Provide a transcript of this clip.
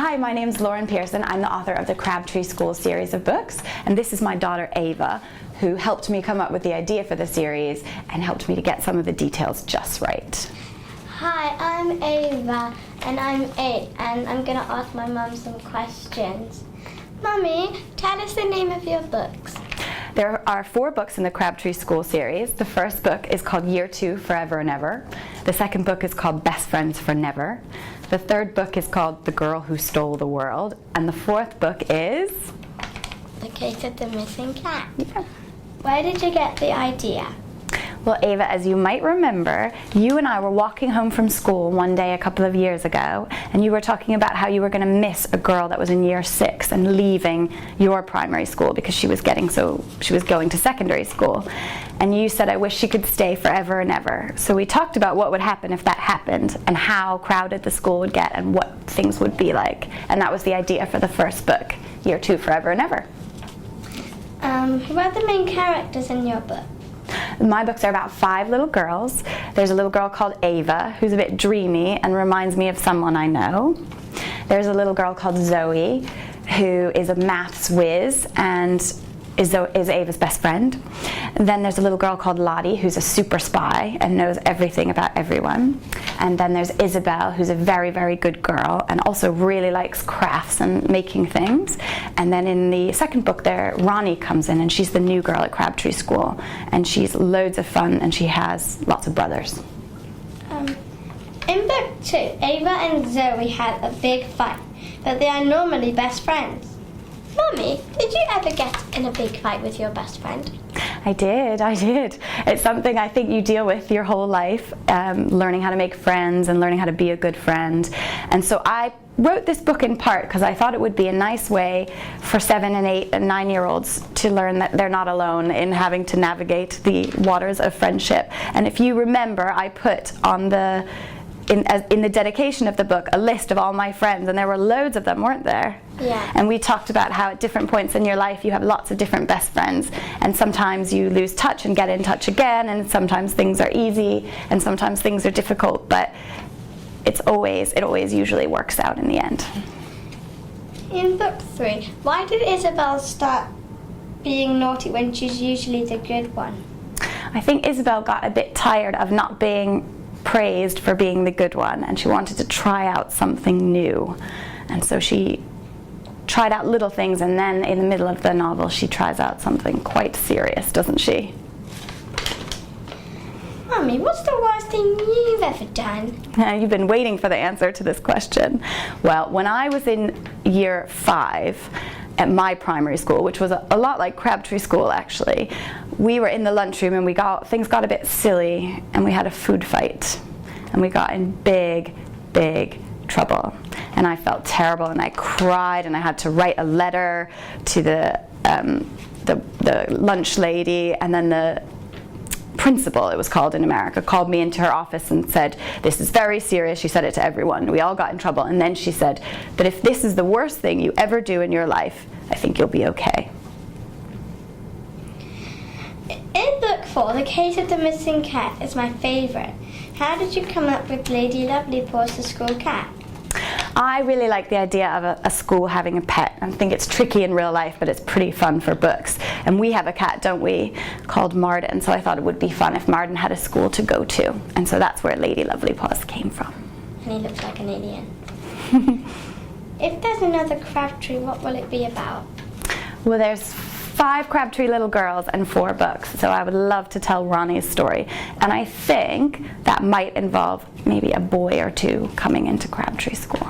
Hi, my name's Lauren Pearson. I'm the author of the Crabtree School series of books, and this is my daughter Ava, who helped me come up with the idea for the series and helped me to get some of the details just right. Hi, I'm Ava, and I'm 8, and I'm going to ask my mum some questions. Mummy, tell us the name of your books. There are 4 books in the Crabtree School series. The first book is called Year 2, Forever and Ever. The second book is called Best Friends for Never. The third book is called The Girl Who Stole the World. And the fourth book is... The Case of the Missing Cat. Yeah. Where did you get the idea? Well, Ava, as you might remember, you and I were walking home from school one day a couple of years ago, and you were talking about how you were going to miss a girl that was in year 6 and leaving your primary school because she was going to secondary school. And you said, I wish she could stay forever and ever. So we talked about what would happen if that happened and how crowded the school would get and what things would be like. And that was the idea for the first book, Year 2, Forever and Ever. Who are the main characters in your book? My books are about 5 little girls. There's a little girl called Ava, who's a bit dreamy and reminds me of someone I know. There's a little girl called Zoe, who is a maths whiz and is Ava's best friend. And then there's a little girl called Lottie, who's a super spy and knows everything about everyone. And then there's Isabelle, who's a very, very good girl and also really likes crafts and making things. And then in the second book there, Ronnie comes in, and she's the new girl at Crabtree School. And she's loads of fun, and she has lots of brothers. In book 2, Ava and Zoe had a big fight, but they are normally best friends. Mummy, did you ever get in a big fight with your best friend? I did. It's something I think you deal with your whole life, learning how to make friends and learning how to be a good friend. And so I wrote this book in part because I thought it would be a nice way for 7 and 8 and 9-year-olds to learn that they're not alone in having to navigate the waters of friendship. And if you remember, I put on in the dedication of the book a list of all my friends, and there were loads of them, weren't there? Yeah. And we talked about how at different points in your life you have lots of different best friends, and sometimes you lose touch and get in touch again, and sometimes things are easy and sometimes things are difficult, but it always usually works out in the end. In book 3, why did Isabelle start being naughty when she's usually the good one? I think Isabelle got a bit tired of not being praised for being the good one, and she wanted to try out something new. And so she tried out little things, and then in the middle of the novel she tries out something quite serious, doesn't she? Mummy, what's the worst thing you've ever done? You've been waiting for the answer to this question. Well, when I was in year 5 at my primary school, which was a lot like Crabtree School actually, we were in the lunchroom and things got a bit silly, and we had a food fight, and we got in big trouble, and I felt terrible, and I cried, and I had to write a letter to the lunch lady, and then the principal, it was called in America, called me into her office and said, this is very serious. She said it to everyone. We all got in trouble, and then she said, but if this is the worst thing you ever do in your life, I think you'll be okay. In book 4, The Case of the Missing Cat is my favourite. How did you come up with Lady Lovely Paws, the school cat? I really like the idea of a school having a pet. I think it's tricky in real life, but it's pretty fun for books. And we have a cat, don't we, called Marden, so I thought it would be fun if Marden had a school to go to. And so that's where Lady Lovely Paws came from. And he looks like an alien. If there's another Crabtree, what will it be about? Well, there's 5 Crabtree little girls and 4 books, so I would love to tell Ronnie's story. And I think that might involve maybe a boy or 2 coming into Crabtree School.